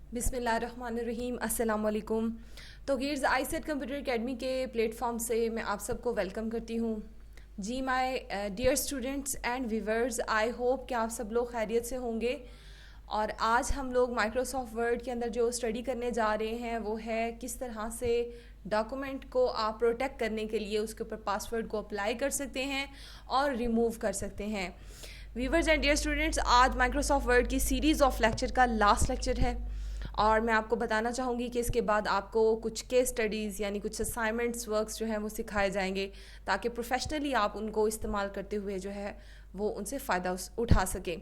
बिस्मिल्लाहिर्रहमानिर्रहीम, अस्सलाम वालेकुम। तौक़ीर्स I-CET कंप्यूटर एकेडमी के प्लेटफॉर्म से मैं आप सबको वेलकम करती हूँ। जी my dear students and viewers, I hope कि आप सब लोग खैरियत से होंगे। और आज हम लोग माइक्रोसॉफ्ट वर्ड के अंदर जो स्टडी करने जा रहे हैं वो है किस तरह से डॉक्यूमेंट को आप प्रोटेक्ट करने के लिए उसके ऊपर पासवर्ड को अप्लाई कर सकते हैं और रिमूव कर सकते हैं। व्यूअर्स एंड डियर स्टूडेंट्स, आज माइक्रोसॉफ्ट वर्ड की सीरीज़ ऑफ लेक्चर का लास्ट लेक्चर है और मैं आपको बताना चाहूँगी कि इसके बाद आपको कुछ केस स्टडीज़ यानी कुछ असाइनमेंट्स वर्क्स जो हैं वो सिखाए जाएंगे ताकि प्रोफेशनली आप उनको इस्तेमाल करते हुए जो है वो उनसे फ़ायदा उठा सकें।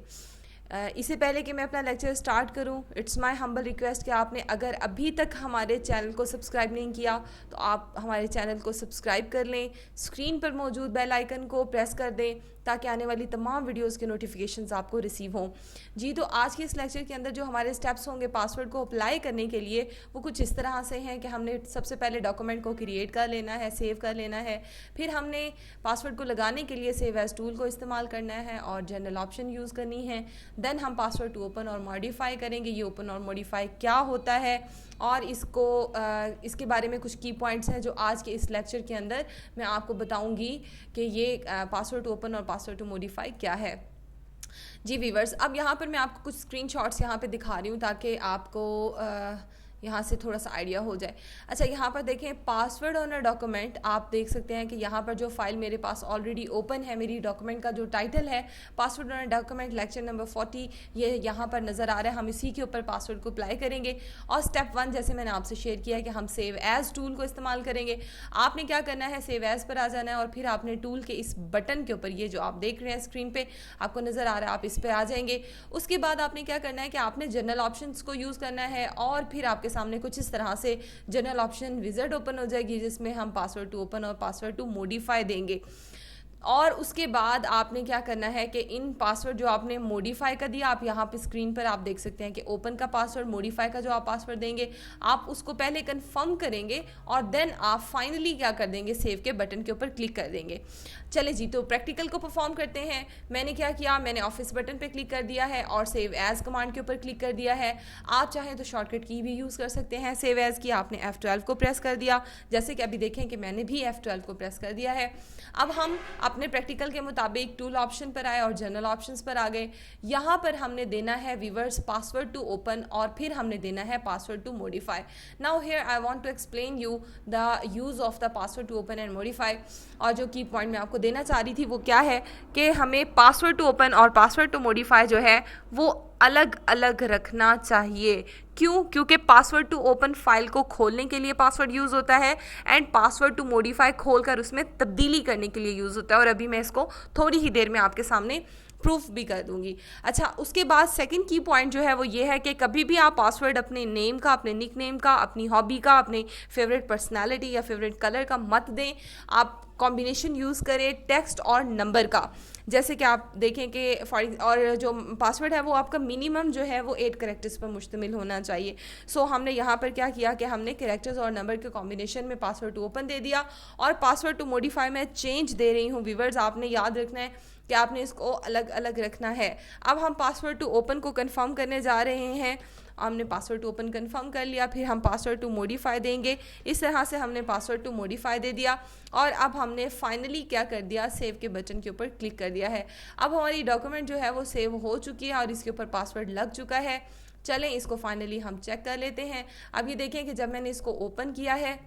इससे पहले कि मैं अपना लेक्चर स्टार्ट करूं, इट्स माय हम्बल रिक्वेस्ट कि आपने अगर अभी तक हमारे चैनल को सब्सक्राइब नहीं किया तो आप हमारे चैनल को सब्सक्राइब कर लें, स्क्रीन पर मौजूद बेल आइकन को प्रेस कर दें ताकि आने वाली तमाम वीडियोस के नोटिफिकेशंस आपको रिसीव हों। जी, तो आज के इस लेक्चर के अंदर जो हमारे स्टेप्स होंगे पासवर्ड को अप्लाई करने के लिए वो कुछ इस तरह से हैं कि हमने सबसे पहले डॉक्यूमेंट को क्रिएट कर लेना है, सेव कर लेना है, फिर हमने पासवर्ड को लगाने के लिए सेव एज टूल को इस्तेमाल करना है और जनरल ऑप्शन यूज़ करनी है। देन हम पासवर्ड टू ओपन और मॉडिफाई करेंगे। ये ओपन और मॉडिफाई क्या होता है और इसके बारे में कुछ की पॉइंट्स हैं जो आज के इस लेक्चर के अंदर मैं आपको बताऊंगी कि ये पासवर्ड टू ओपन और पासवर्ड टू मॉडिफाई क्या है। जी वीवर्स, अब यहाँ पर मैं आपको कुछ स्क्रीनशॉट्स यहाँ पे दिखा रही हूँ ताकि आपको यहाँ से थोड़ा सा आइडिया हो जाए। अच्छा, यहाँ पर देखें पासवर्ड ऑन अ डॉक्यूमेंट, आप देख सकते हैं कि यहाँ पर जो फाइल मेरे पास ऑलरेडी ओपन है, मेरी डॉक्यूमेंट का जो टाइटल है password on a document lecture number 40, ये यहाँ पर नज़र आ रहा है। हम इसी के ऊपर पासवर्ड को अप्लाई करेंगे और स्टेप 1 जैसे मैंने आपसे शेयर किया है कि हम सेव एज़ टूल को इस्तेमाल करेंगे। आपने क्या करना है, सेव एज़ पर आ जाना है और फिर आपने टूल के इस बटन के ऊपर, ये जो आप देख रहे हैं स्क्रीन पर आपको नज़र आ रहा है, आप इस पर आ जाएंगे। उसके बाद आपने क्या करना है कि आपने जनरल ऑप्शन को यूज़ करना है और फिर आपके सामने कुछ इस तरह से जनरल ऑप्शन विज़ार्ड ओपन हो जाएगी जिसमें हम पासवर्ड टू ओपन और पासवर्ड टू मॉडिफाई देंगे। और उसके बाद आपने क्या करना है कि इन पासवर्ड जो आपने मॉडिफाई का दिया, आप यहाँ पे स्क्रीन पर आप देख सकते हैं कि ओपन का पासवर्ड, मॉडिफाई का जो आप पासवर्ड देंगे आप उसको पहले कंफर्म करेंगे और देन आप फाइनली क्या कर देंगे, सेव के बटन के ऊपर क्लिक कर देंगे। चले जी, तो प्रैक्टिकल को परफॉर्म करते हैं। मैंने क्या किया, मैंने ऑफिस बटन पे क्लिक कर दिया है और सेव एज कमांड के ऊपर क्लिक कर दिया है। आप चाहें तो शॉर्टकट की भी यूज़ कर सकते हैं। सेव एज की आपने F12 को प्रेस कर दिया, जैसे कि अभी देखें कि मैंने भी F12 को प्रेस कर दिया है। अब हम अपने प्रैक्टिकल के मुताबिक टूल ऑप्शन पर आए और जनरल ऑप्शंस पर आ गए। यहाँ पर हमने देना है व्यूअर्स पासवर्ड टू ओपन और फिर हमने देना है password to modify. Now here I want to explain you the use of the password to open and modify. और जो की पॉइंट मैं आपको देना चाह रही थी वो क्या है कि हमें पासवर्ड टू ओपन और पासवर्ड टू मॉडिफाई जो है वो अलग अलग रखना चाहिए। क्यों? क्योंकि पासवर्ड टू ओपन फाइल को खोलने के लिए पासवर्ड यूज़ होता है एंड पासवर्ड टू मॉडिफाई खोलकर उसमें तब्दीली करने के लिए यूज़ होता है और अभी मैं इसको थोड़ी ही देर में आपके सामने प्रूफ भी कर दूंगी। अच्छा, उसके बाद सेकंड की पॉइंट जो है वो ये है कि कभी भी आप पासवर्ड अपने नेम का, अपने निक नेम का, अपनी हॉबी का, अपने फेवरेट पर्सनालिटी या फेवरेट कलर का मत दें। आप कॉम्बिनेशन यूज़ करें टेक्स्ट और नंबर का। जैसे कि आप देखें कि और जो पासवर्ड है वो आपका मिनिमम जो है वो 8 कैरेक्टर्स पर मुश्तमिल होना चाहिए। सो हमने यहाँ पर क्या किया कि हमने कैरेक्टर्स और नंबर के कॉम्बिनेशन में पासवर्ड टू ओपन दे दिया और पासवर्ड टू मॉडिफाई में चेंज दे रही हूँ। व्यूअर्स, आपने याद रखना है कि आपने इसको अलग अलग रखना है। अब हम पासवर्ड टू ओपन को कंफर्म करने जा रहे हैं। हमने पासवर्ड टू ओपन कंफर्म कर लिया, फिर हम पासवर्ड टू मॉडिफाई देंगे। इस तरह से हमने पासवर्ड टू मॉडिफाई दे दिया और अब हमने फाइनली क्या कर दिया, सेव के बटन के ऊपर क्लिक कर दिया है। अब हमारी डॉक्यूमेंट जो है वो सेव हो चुकी है और इसके ऊपर पासवर्ड लग चुका है। चलें इसको फाइनली हम चेक कर लेते हैं। अब ये देखें कि जब मैंने इसको ओपन किया है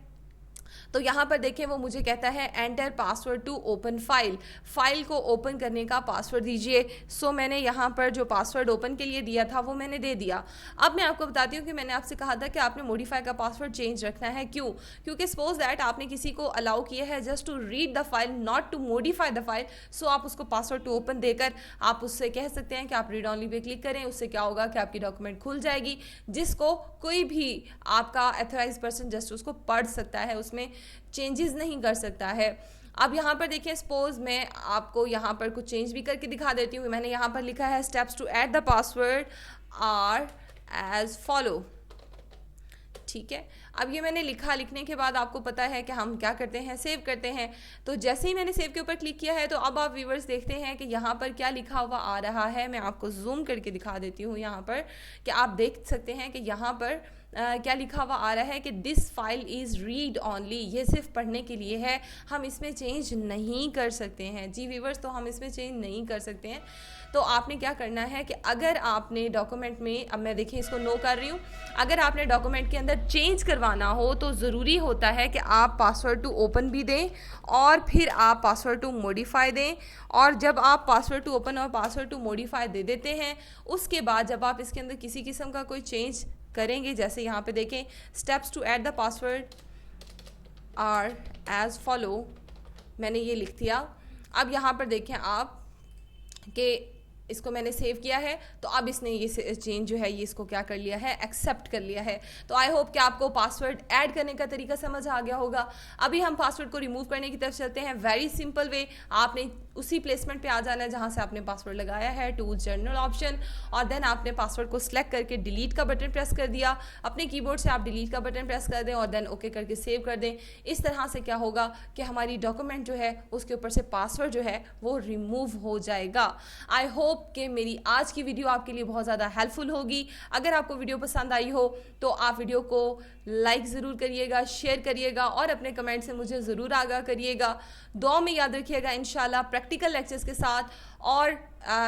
तो यहाँ पर देखें वो मुझे कहता है enter password to open file को ओपन करने का पासवर्ड दीजिए। सो मैंने यहाँ पर जो पासवर्ड ओपन के लिए दिया था वो मैंने दे दिया। अब मैं आपको बताती हूँ कि मैंने आपसे कहा था कि आपने मॉडिफाई का पासवर्ड चेंज रखना है। क्यों? क्योंकि सपोज दैट आपने किसी को अलाउ किया है just to read the file, not to modify the file. So आप उसको पासवर्ड टू ओपन देकर आप उससे कह सकते हैं कि आप रीड ऑनली पे क्लिक करें। उससे क्या होगा कि आपकी डॉक्यूमेंट खुल जाएगी जिसको कोई भी आपका ऑथराइज्ड पर्सन जस्ट उसको पढ़ सकता है, उसमें चेंजेस नहीं कर सकता है। अब यहाँ पर देखिए, सपोज मैं आपको यहाँ पर कुछ चेंज भी करके दिखा देती हूँ। मैंने यहाँ पर लिखा है steps to add the password are as follow. ठीक है, अब ये मैंने लिखा, लिखने के बाद आपको पता है कि हम क्या करते हैं, सेव करते हैं। तो जैसे ही मैंने सेव के ऊपर क्लिक किया है तो अब आप व्यूवर्स देखते हैं कि यहाँ पर क्या लिखा हुआ आ रहा है। मैं आपको जूम करके दिखा देती हूँ यहाँ पर, कि आप देख सकते हैं कि यहाँ पर क्या लिखा हुआ आ रहा है कि this file is read only, ये सिर्फ पढ़ने के लिए है, हम इसमें चेंज नहीं कर सकते हैं। जी व्यूवर्स, तो हम इसमें चेंज नहीं कर सकते हैं। तो आपने क्या करना है कि अगर आपने डॉक्यूमेंट में, अब मैं देखिए इसको नो कर रही हूँ, अगर आपने डॉक्यूमेंट के अंदर चेंज करवाना हो तो ज़रूरी होता है कि आप पासवर्ड टू ओपन भी दें और फिर आप पासवर्ड टू मॉडिफाई दें। और जब आप पासवर्ड टू ओपन और पासवर्ड टू मॉडिफाई दे देते हैं, उसके बाद जब आप इसके अंदर किसी किस्म का कोई चेंज करेंगे, जैसे यहाँ पे देखें steps to add the password are as follow, मैंने ये लिख दिया। अब यहाँ पर देखें आप कि इसको मैंने सेव किया है, तो अब इसने ये चेंज जो है ये इसको क्या कर लिया है, एक्सेप्ट कर लिया है। तो आई होप कि आपको पासवर्ड ऐड करने का तरीका समझ आ गया होगा। अभी हम पासवर्ड को रिमूव करने की तरफ चलते हैं। वेरी सिंपल वे, आपने उसी प्लेसमेंट पे आ जाना है जहाँ से आपने पासवर्ड लगाया है, टूल्स जनरल ऑप्शन, और देन आपने पासवर्ड को सिलेक्ट करके डिलीट का बटन प्रेस कर दिया। अपने कीबोर्ड से आप डिलीट का बटन प्रेस कर दें और देन ओके करके सेव कर दें। इस तरह से क्या होगा कि हमारी डॉक्यूमेंट जो है उसके ऊपर से पासवर्ड जो है वो रिमूव हो जाएगा। आई होप कि मेरी आज की वीडियो आपके लिए बहुत ज़्यादा हेल्पफुल होगी। अगर आपको वीडियो पसंद आई हो तो आप वीडियो को लाइक ज़रूर करिएगा, शेयर करिएगा और अपने कमेंट से मुझे ज़रूर आगाह करिएगा। दुआ में याद रखिएगा इंशाल्लाह प्रैक्टिकल लेक्चर्स के साथ और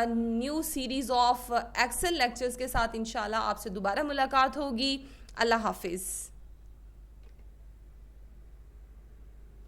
new series of Excel lectures के साथ इंशाल्लाह आपसे दोबारा मुलाकात होगी। अल्लाह हाफिज़।